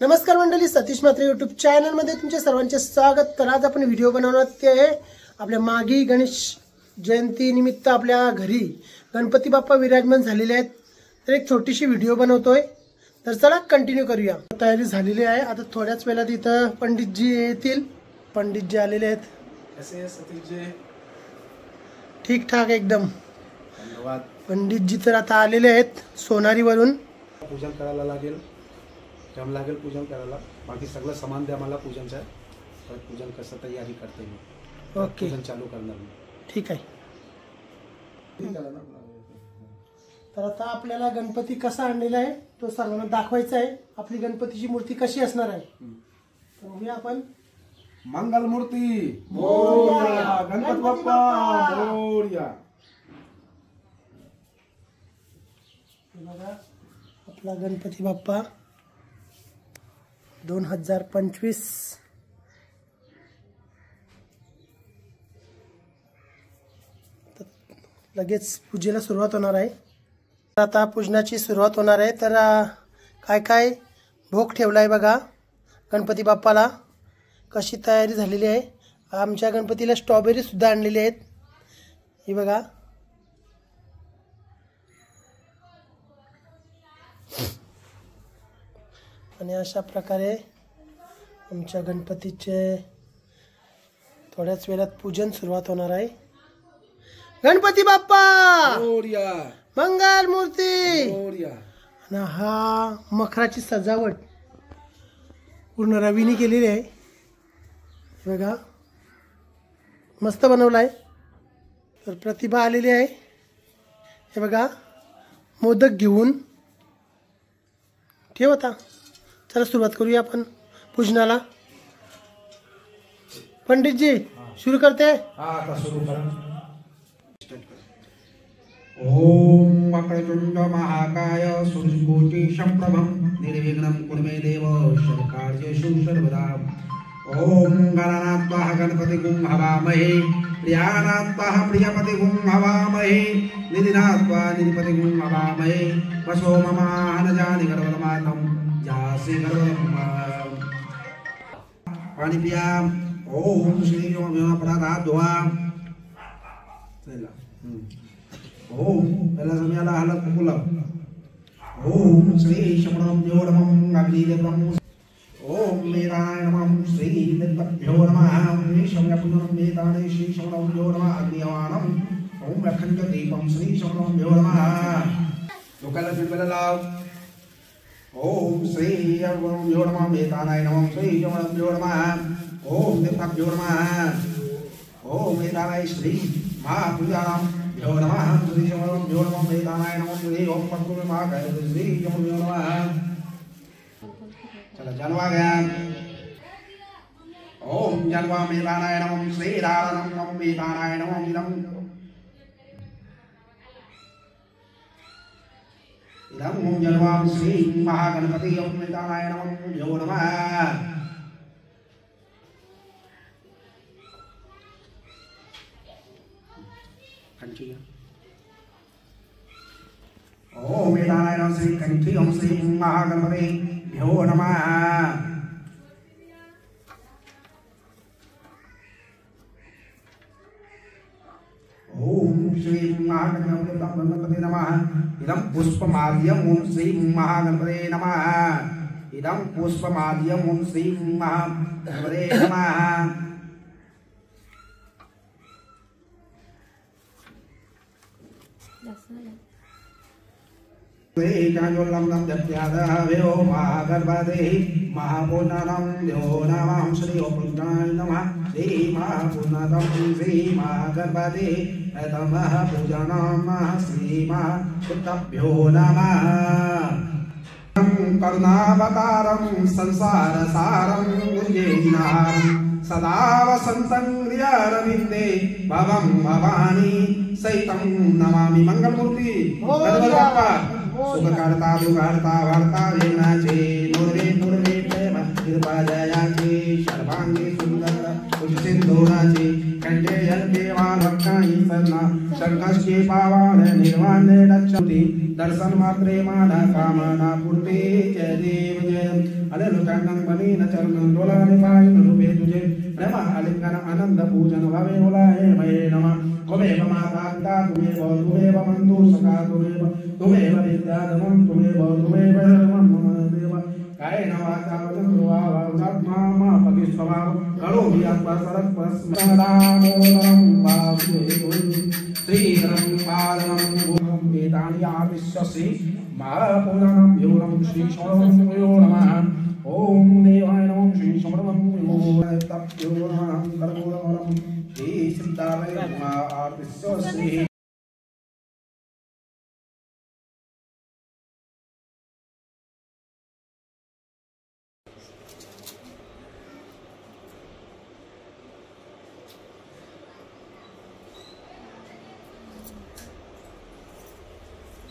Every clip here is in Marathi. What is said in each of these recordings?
नमस्कार मंडळी, सतीश म्हात्रे यूट्यूब चॅनल मध्ये तुमचे सर्वांचे स्वागत। तर आज आपण व्हिडिओ बनवणार ते आहे आपल्या मागी गणेश जयंती निमित्त आपल्या घरी गणपती बाप्पा विराजमान झालेले आहेत। तर एक छोटीशी व्हिडिओ बनवतोय, तर चला कंटिन्यू करूया। तयारी झालेली आहे, आता थोड्याच वेळात इथं पंडितजी येतील। पंडितजी आलेले आहेत। कसे आहे सतीश जी? ठीक ठाक एकदम, धन्यवाद। पंडितजी तर आता आलेले आहेत सोनारी वरून। पूजन करायला लागेल, टाइम लागेल पूजन करायला। बाकी सगळं सामान द्या मला पूजनचं, तर पूजन कसं तयारी करते मी। ओके, पूजन चालू करणार मी। ठीक आहे। तर आता आपल्याला गणपती कसा आणलेला आहे तो सर्वांना दाखवायचा आहे। आपली गणपतीची मूर्ती कशी असणार आहे तर बघूया आपण। मंगल मूर्ती मोरया, गणपती बाप्पा मोरया। बघा आपला गणपती बाप्पा 2025 लगेच पूजेला सुरुवात होणार आहे। आता पूजनाची सुरुवात होणार आहे। तर काय काय भोग ठेवलाय बघा गणपती बाप्पाला, कशी तयारी झालेली आहे। आमच्या गणपतीला स्ट्रॉबेरी सुद्धा आणलेली आहेत, ही बघा। आणि अशा प्रकारे आमच्या गणपतीचे थोड्याच वेळात पूजन सुरुवात होणार आहे। गणपती बाप्पा मोरया, मंगल मूर्ती मोरया। आणि हा मखराची सजावट पूर्ण रवीने केलेली आहे, बघा मस्त बनवलाय। तर प्रतिभा आलेली आहे, हे बघा मोदक घेऊन। ठेव आता, चला सुरुवात करूया आपण पूजनाला। पंडित जी सुरू करते। आता सुरू करा। ओम वक्रतुंड महाकाय सूर्यकोटि संप्रभं निर्विघ्नं कुरु मे देव सर्वकार्येषु सर्वदा। ओम गणानात्मः गणपतिगुं हवामहे, प्रियानात्मः प्रियपतिगुं हवामहे, निधिनात्मः निधिपतिगुं हवामहे। वसो ममाहनजानि गर्भमातं जासि गर्भमा। पाणी पिया। ओम श्री ओम अपराधात धुवा। चला ओम पहला समयाला हालत बोला। ओम श्री शमणं योडमं अग्निदेवं। ओम वेदाय नमः श्री देवभ्यो नमः। श्री शमयपुरं वेदाय श्री शमणं योडमः अग्निवाणं। ओम अखंड दीपं श्री शमणं योडमः। लोकाला फिरवायला लाव। ओम श्री अवं योडमः वेदाय नमः श्री शमणं योडमः। ओम देवभ्यो नमः। ओम वेदाय श्री महापूजां यो नमः श्री शमणं यो नमः वेदाय नमः श्री ओम पद्म महाकाय श्री शमणं यो नमः। चला जानवा गया। ओम जानवा वेदाय नमः श्री राणं नमः वेदाय नमः इदं ओम जानवा श्री महागणपति ओम वेदाय नमः यो नमः। ओम वेदाय नमः श्री कंठी ओम श्री महागणपति भ्यो नमः। ओम श्री महागणपति नमः। इदं पुष्पमाल्यम् ओम श्री महागणपति नमः। इदं पुष्पमाल्यम् ओम श्री महागणपति नमः। ेकाजोल्लम दत्यादव्यो महागणपते महापूर्णं यो नमः श्री ओपुत्राय नमः। श्री महापूर्णं श्री महागणपते नमः पूजनं श्री महापुत्रभ्यो नमः। करुणावतारं संसारसारं गुरुजनारं सदा वसन्तं हृदयारविन्दे भवं भवानी सहितं नमामि। मंगलमूर्ति गणपती बाप्पा सुखकर्ता दुःखहर्ता भर्ता विघ्नाचे नुरवे नुरवे प्रेम कृपा जयाचे सर्वांगी सुंदर सिंधुराचे कंठे देवा भक्तांनी सर्ना संकष्टे पावन निर्वाणे रक्षति दर्शन मात्रे माना कामना पूर्ते जय देव जय अलेलो चांगंग बनी न चरणं डोलाने पाय रूपे तुझे प्रेम आलिंगन आनंद पूजन भावे ओलाहे मये नमः त्वमेव माता पिता तुमेव बंधु सखा तुमेव विद्याधनं तुमेव मम देव कायेन वाचा वचनात्मा मा पतिस्वभाव करोमि अपसरत् परस्मरदामोदरं भावये श्रीधरं पादनं एतानि आविश्यसि महापूजनं योगं श्री शरणं यो नमः ओम देवाय नमः श्री शरणं यो तप्यो नमः कर्पूरवरं श्री सिद्धाय नमः आविश्यसि।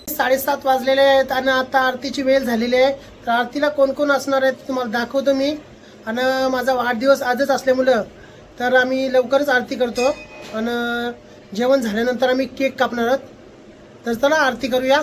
साडेसात वाजलेले आहेत आणि आता आरतीची वेळ झालेली आहे। तर आरतीला कोण कोण असणार आहे तुम्हाला दाखवतो मी। आणि माझा वाढदिवस आजच असल्यामुळे तर आम्ही लवकरच आरती करतो आणि जेवण झाल्यानंतर आम्ही केक कापणार आहोत। तर चला आरती करूया।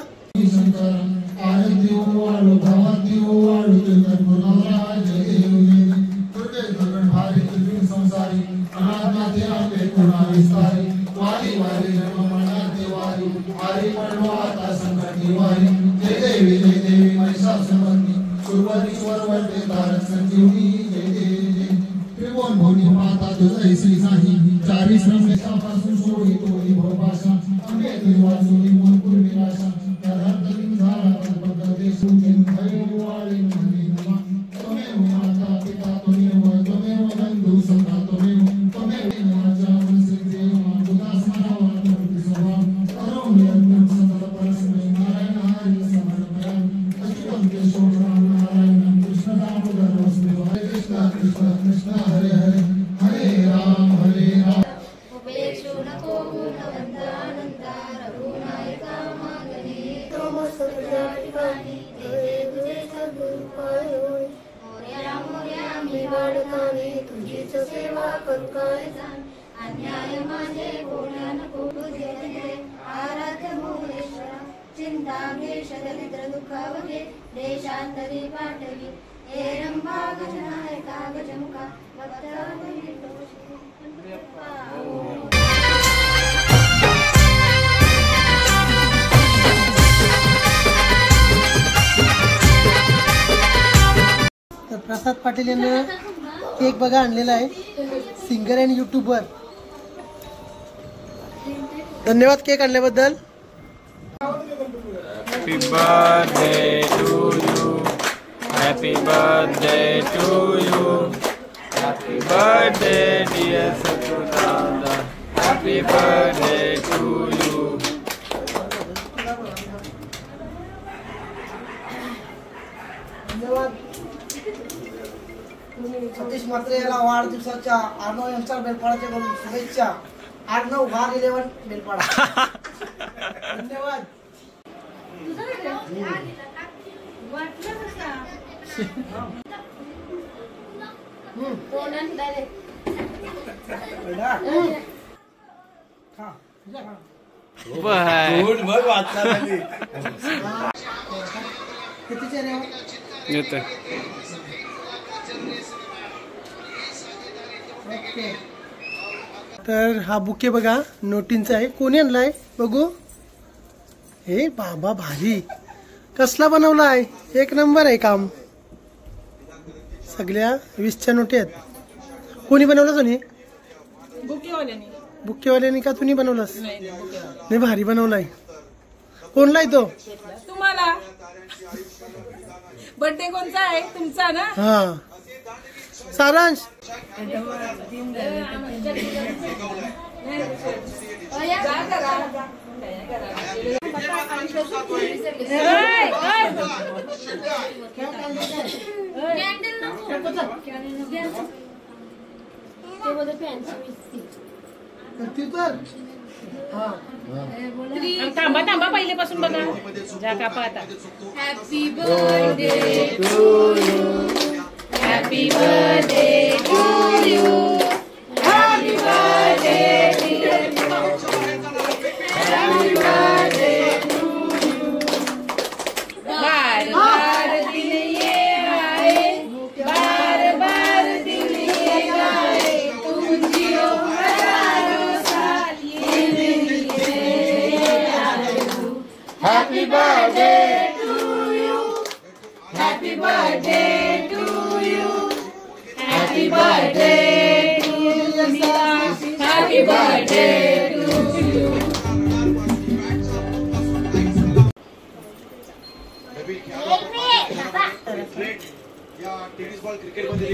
देशांतरी पाठवी एरं भागजनायका गजमुखा तर प्रसाद पाटील यांनी केक बघा आणलेला आहे, सिंगर आणि यूट्यूबर। धन्यवाद केक आणल्याबद्दल। Happy birthday to you. Happy birthday to you. Happy birthday dear Satudada. Happy birthday to you. धन्यवाद। सतीश म्हात्रे याला वाढदिवसाच्या आर्नव यंगस्टर बेलपाडाच्या कडून शुभेच्छा। आर्नव वार 11 बेलपाडा। धन्यवाद। कितीचे रे? येतं ओके। तर हा बुके बघा नोटींचा आहे, कोणी आणलाय बघू। हे बाबा भारी, कसला बनवलाय, एक नंबर आहे काम। सगळ्या 20च्या नोटी आहेत। कोणी बनवलं सोनी? बुकेवाल्यानी का तुम्ही बनवलास? नाही भारी बनवलाय। कोणला आहे तो? तुम्हाला बर्थडे कोणचा आहे तुमचा ना? हा सारांश थांबा थांबा पहिलेपासून बघा जा कापा आता। Happy birthday to you, happy birthday to you, happy birthday dear, happy birthday to you. बार बार दिन ये आए Happy birthday to you. Happy birthday to you. Tennis ball cricket मध्ये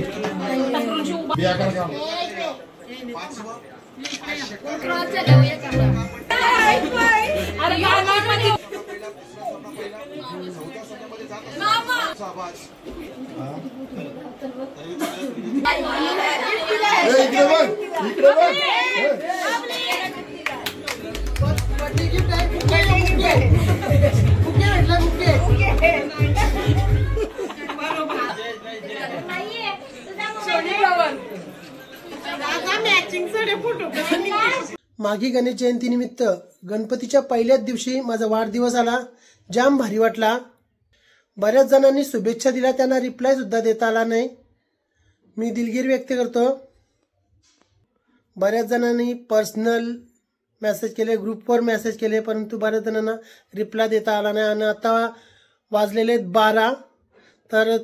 माघी गणेश जयंती निमित्त गणपतीच्या पहिल्याच दिवशी माझा वाढदिवस आला. जाम भारी वाटला. बऱ्याच जणांनी शुभेच्छा दिल्या, त्यांना रिप्लाय सुद्धा देता आला नाही. मी दिलगिरी व्यक्त करतो. बऱ्याच जणांनी पर्सनल मेसेज केले, ग्रुपवर मेसेज केले, परंतु बऱ्याच जणांना रिप्लाय देता आला नाही. आणि आता वाजलेले 12. तर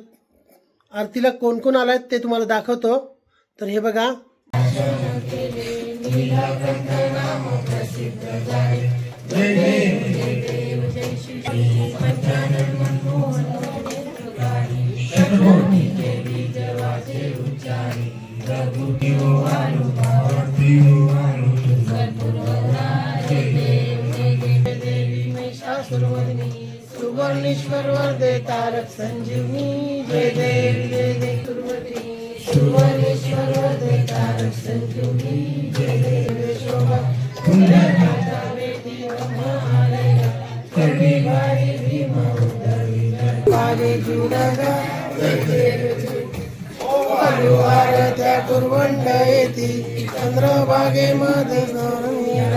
आरतीला कोण कोण आलाय ते तुम्हाला दाखवतो. तर हे बघा, सुवर्णेश्वर वरदे तारक संजीवनी, जय देव जय देव सुरवती, सुवर्णेश्वर वरदे तारक संजीवनी, जय देव शोभा पुण्यनाथा वेदी ब्रह्मालय कवी वारी भीमा उदरी काले जुडगा जय देव ओवार त्या कुरवंड येती चंद्रभागे मध्ये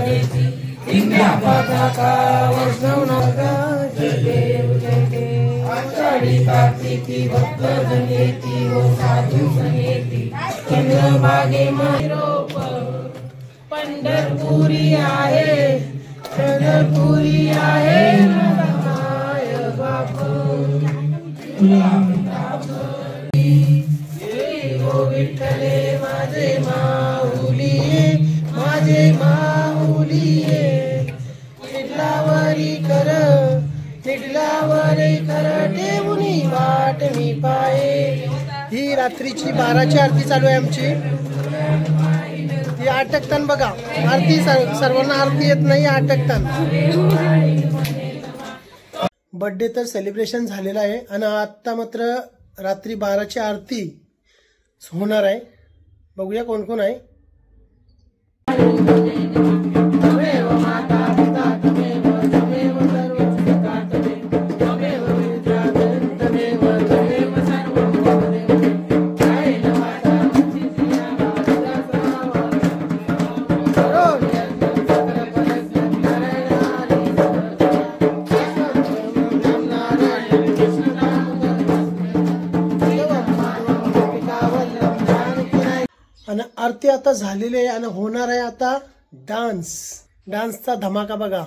येती इंद्रा पताका वैष्णव नागा जय देव जय देव आषाढी कार्तिकी भक्त जनेती वो साधू सनेती चंद्रभागे रोप पंढरपुरी आहे, पंढरपुरी आहे माय बाप ओ विठ्ठले माझे माऊली, माझे माऊली निडलावरी कर, निडलावरी कर ठेवूनी वाट मी पाये. ही रात्रीची 12ची आरती चालू आहे आमची. ही आटकतान बघा आरती, सर्वांना आरती येत नाही, आटकतान. बर्थडे तर सेलिब्रेशन झालेलं आहे आणि आता मात्र रात्री 12ची आरती होणार आहे. बघूया कोण कोण आहे. आणि आरती आता झालेली आहे आणि होणार आहे आता डान्सचा धमाका बघा.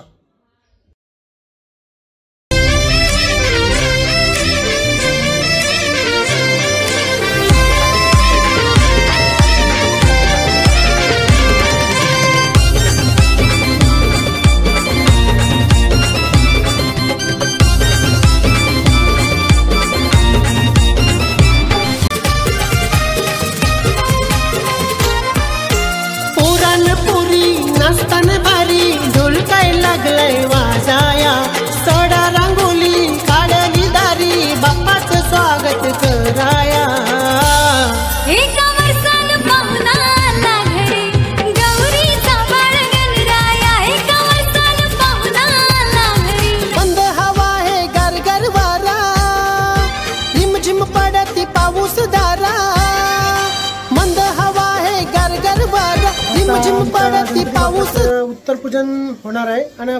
उत्तर पूजन होणार आहे आणि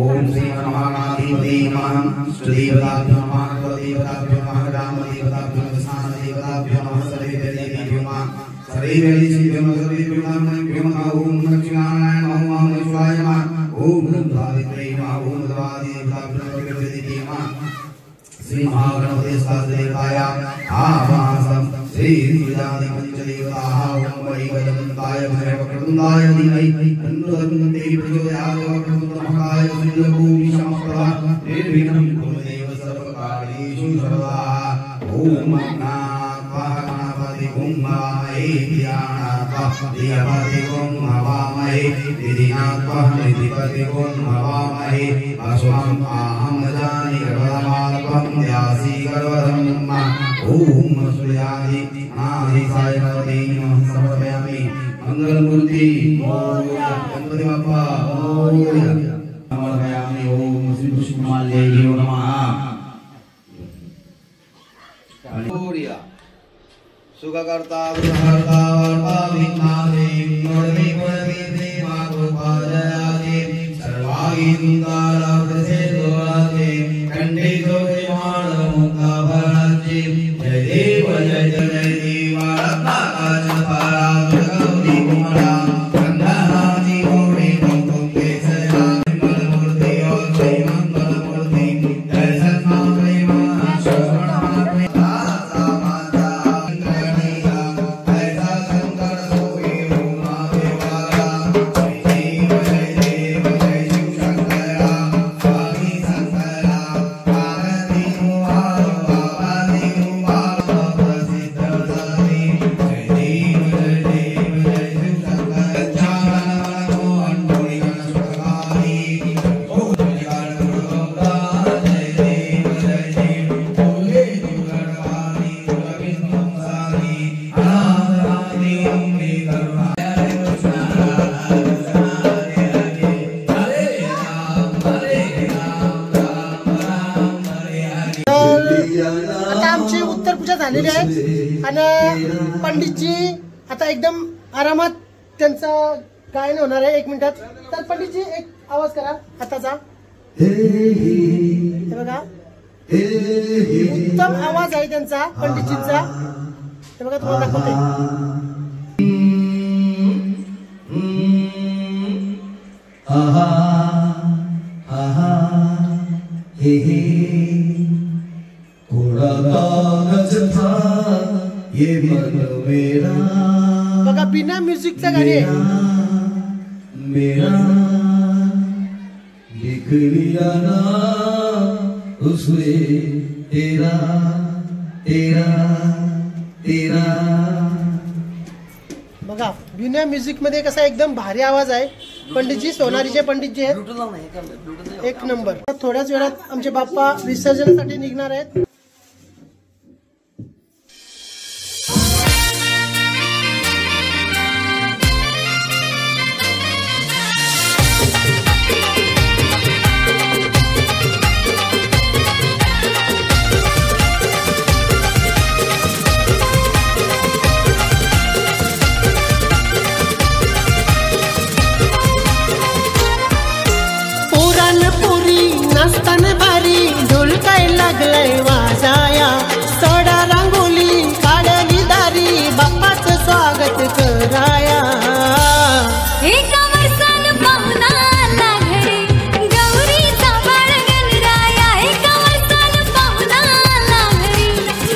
ओम श्री महागणाधिपते नमः श्रीदेवताभ्यो नमः देवताभ्यो नमः रामदेवताभ्यो नमः स्थानदेवताभ्यो नमः सर्वेदेवताभ्यो नमः सर्वेदेवताभ्यो नमः ओम नमः शिवाय नमः ओम सावित्रे नमः भूमद्वादी देवता श्री महागणपति सहस्रदेवताय आवासं श्री सूर्यादि पंचदेवताः ओम वैगदन्ताय भैरवक्रतुण्डाय धीमहि तन्नो प्रचोदयात् वक्रतुण्डमहाकाय सूर्यभूमि समप्रभा निर्विघ्नं कुरुदेव सर्वकार्येषु सर्वदा ओम गणापति ओम नमामहे धियानापति ओम नमामहे विधिनापति ओम नमामहे अस्मं आहं जानि गर्भमालपं ध्यासि गर्भधम् ओम सूर्यादि नादि सायनवती नमः समर्पयामि मंगलमूर्ति मोरया गणपति बाप्पा मोरया समर्पयामि ओम श्री पुष्पमाल्ये नमः मोरया सुखकर्ता विहर्ता वर्ता विघ्नादे नोडवे पुरवे देवा गोपालयादे सर्वागींदारावसे दोरादे कंडे जोगे माणमुखा भराजे जय देव जय देव आकाश पारा गौरी कुमारा कंदनाजी गोरे गौतमे सया मंगलमूर्ति और जय मंगलमूर्ति दर्शन मात्रे महा श्रवण मात्रे दासा माता गणैया ऐसा शंकर सोई उमा देवारा जय देव जय शिव शंकरा स्वामी शंकरा पार्वती मुहारो बाबादी मुहारो प्रसिद्ध सारी जय देव जय शिव शंकर चारण मोहन डोरी गणपति ओम जय गुरुगोगा जय देव बोले जुगड़वानी गोविंद सारी अनाथरानी ओमे करुणा हरे कृष्ण हरे राम राम राम हरे हरे आता आमची उत्तर पूजा झालेली आहे आणि पंडितजी आता एकदम आरामात त्यांचं गायन होणार आहे 1 मिनिटात. तर पंडितजी एक आवाज करा आताचा. हे बघा उत्तम आवाज आहे त्यांचा पंडितजींचा. हे बघा तुम्हाला दाखवते. आहा आहा हे थोड़ा कागज था ये मन मेरा बघा बिना म्युझिकचा गाणे आहे. मेरा लिख लिया ना उसने तेरा तेरा तेरा. बघा बिना म्युझिक मध्ये कसा एकदम भारी आवाज आहे. पंडितजी सोनारीचे पंडितजी आहेत एक नंबर. थोड्याच वेळात आमचे बाप्पा विसर्जनासाठी निघणार आहेत. नाचताना भारी ढोल काय लागलाय वाजाया. सोडा रांगोली काढली दारी बाप्पाचं स्वागत कराया. एका वर्षान पाहुणा आला घरी गौरीचा बाळ गणराया. एका वर्षान पाहुणा आला घरी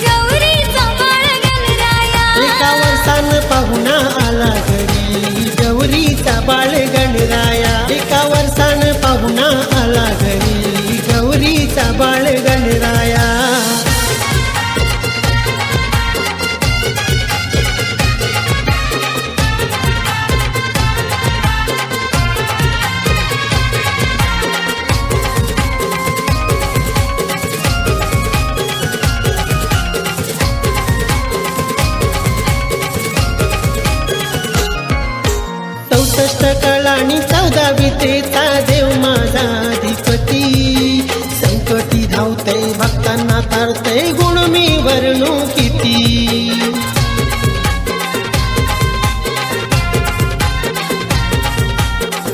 गौरीचा बाळ गणराया. एका वर्षान पाहुणा आला घरी गौरीचा बाळ गणराया. एका वर्षान पाहुणा आला घरी गौरीचा बाळ गणराया. कळाणी 14 वितेचा देव माझा अधिपती. संकटी धावते भक्तांना तारते गुण मी वर्णू किती.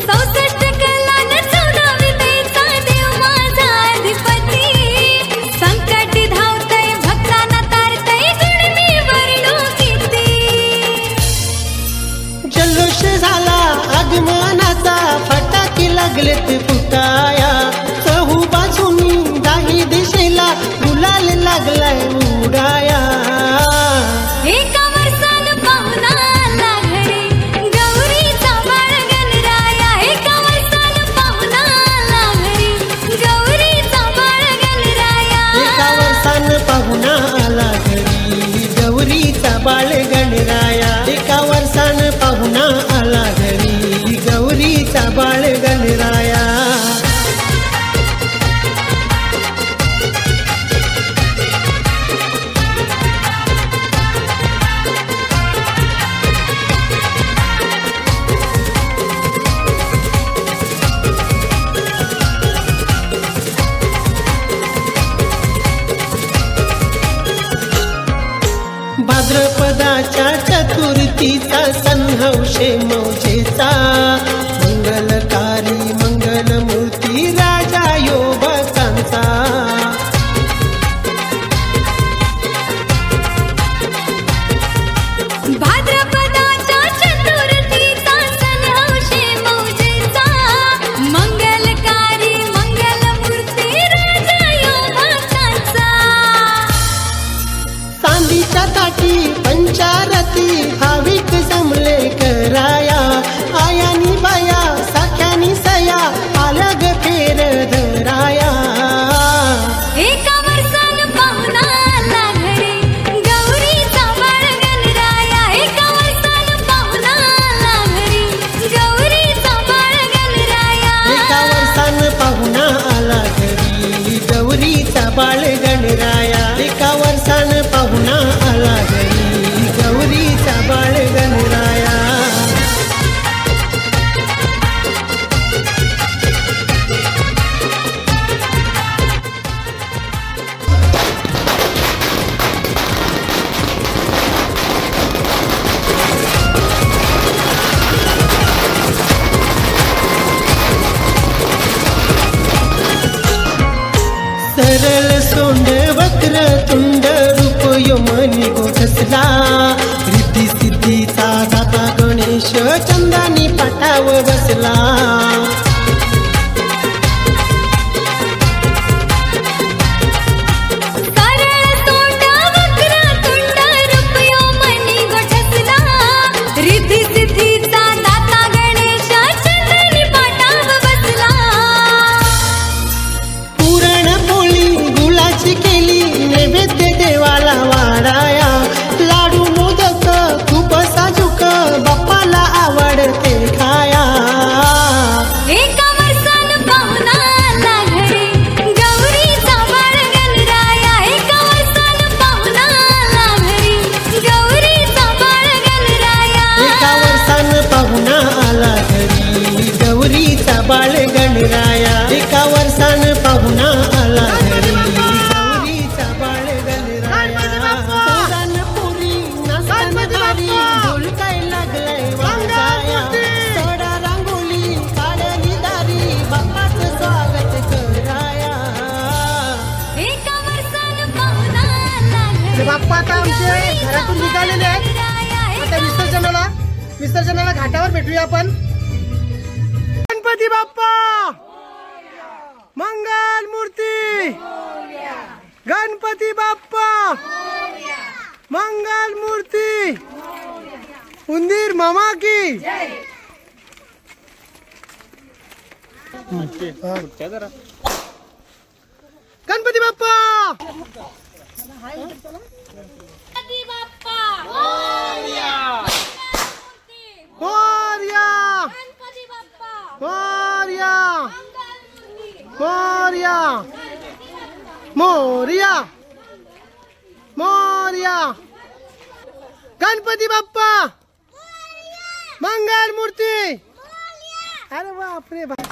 64 कलान 14 वितेचा देव माझा अधिपती. संकटी धावतय भक्तांना तारतय गुण मी वर्णू किती. जल्लोष झाला आगमनाचा फटाके लागले लागलाय उडाया एका वर्षान पाहुणा आला घरी गौरीचा बाळ गणराया एका वर्षान पाहुणा आला घरी गौरीचा बाळ गणराया एका वर्षान पाहुणा आला घरी गौरीचा बाळ गणराया एका वर्षान पाहुणा आला घरी गौरीचा बाळ गणराया भाद्रपदाच्या चतुर्थीचा संहौशे मौजेचा मंगलकारी मंगलमूर्ती राजा योबकांचा भाद्रपदाच्या चतुर्थीचा संहौशे मौजेचा मंगलकारी मंगलमूर्ती राजा योबकांचा चांदीच्या ताटी पंचारती भाविक जमले कराया आयानी बाया साख्यानी सया आल्या ग फेर धराया एका वर्षान पाहुणा आला घरी गौरीचा बाळ गणराया एका वर्षान पाहुणा आला घरी गौरीचा बाळ गणराया एका वर्षान पाहुणा आला घरी गौरीचा बाळ गणराया एका वर्षान पाहुणा आला घरी गौरीचा बाळ गणराया सरळ सोंड वक्र तुंड रूप यमनी गोठसला रिद्धी सिद्धीचा दाता गणेश चंदानी पाटाव बसला सरळ तोंड वक्र तुंड रूप यमनी गोठसला रिद्धी सिद्धीचा दाता गणेश चंदनी पाटाव बसला पुरण पोळी गुळाची केली नैवेद्य देवाला वाढाया लाडू मोदक खूप साजूक बाप्पाला आवडते खाया एका वर्षान पाहुणा आला घरी गौरीचा बाळ गणराया एका वर्षान पाहुणा आला घरी गौरीचा बाळ गणराया एका वर्षान पाहुणा आला घरी गौरीचा बाळ गणराया एका वर्षान पाहुणा आला घरी गौरीचा बाळ गणराया पुरणपोळी नाचणदारी ढोल काय लागलाय वाजाया सोडा रांगोळी काढली दारी बाप्पाचं स्वागत कराया एका वर्षान पाहुणा आला घरी बाप्पा आता आमचे घरातून निघालेले आहेत आता विसर्जनाला घाटावर भेटूया आपण गणपती बाप्पा मंगल मूर्ती गणपती बाप्पा मंगल मूर्ती उंदीर मामा की गणपती बाप्पा गणपती बाप्पा मोरया गणपती बाप्पा मोरया मंगलमूर्ती मोरया मोरया गणपती बाप्पा मंगल मूर्ती अरे बापरे बाप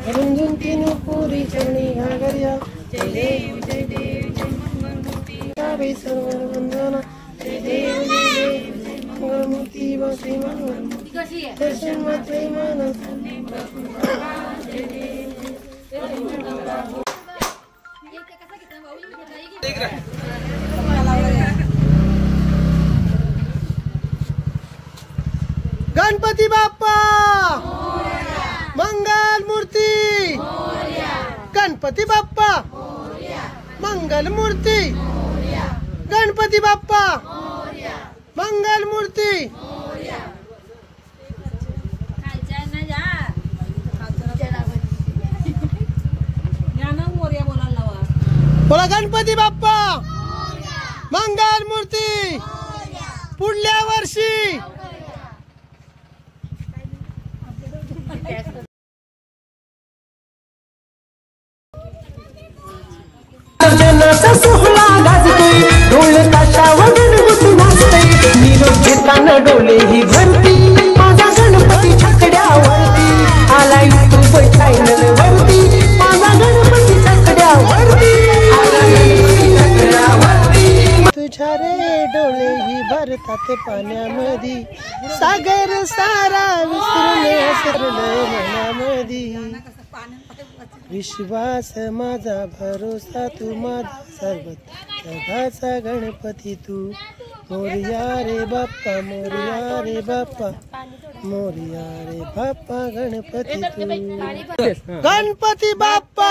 रंजन तीन पुरी चरणी घागरिया जय देव जय देव जय मंगल मूर्ती सर्व वंदना जय देव जय मंगल मूर्ती बसी मंगल दर्शन मात्रे मन गणपती बाप्पा मंगल मूर्ती गणपती बाप्पा मंगल मूर्ती गणपती बाप्पा मंगल मूर्ती बोला गणपती बाप्पा मंगल मूर्ती पुढल्या वर्षी जनाचा सोहळा गाजतोय ढोल ताशावर गणपती नाचतोय निरोप घेताना डोले ही भरती माझा गणपती छकड्यावरती आला यूट्यूब चॅनल वरती माझा गणपती छकड्यावरती आला गणपती छकड्यावरती तुझ्या रे डोळे ही भरतात पाण्यामध्ये सागर सारा विसरले हसरले मनामध्ये विश्वास माझा भरोसा तू माझा सर्वत जगाचा गणपती तू मोरया रे बाप्पा मोरया रे बाप्पा मोरया रे बाप्पा गणपती तू गणपती बाप्पा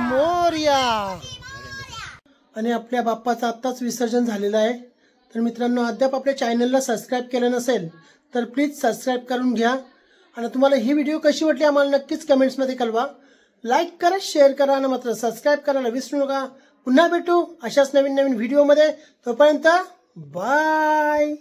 मोरया. आणि आपल्या बाप्पाचं आत्ताच विसर्जन झालेलं आहे. तर मित्रांनो अद्याप आपल्या चॅनलला सबस्क्राईब केलं नसेल तर प्लीज सबस्क्राईब करून घ्या. आणि तुम्हाला ही व्हिडिओ कशी वाटली आम्हाला नक्कीच कमेंट्समध्ये कळवा. लाईक करा, शेअर करा आणि मात्र सबस्क्राईब करायला विसरू नका. पुन्हा भेटू अशाच नवीन नवीन व्हिडिओमध्ये. तोपर्यंत बाय.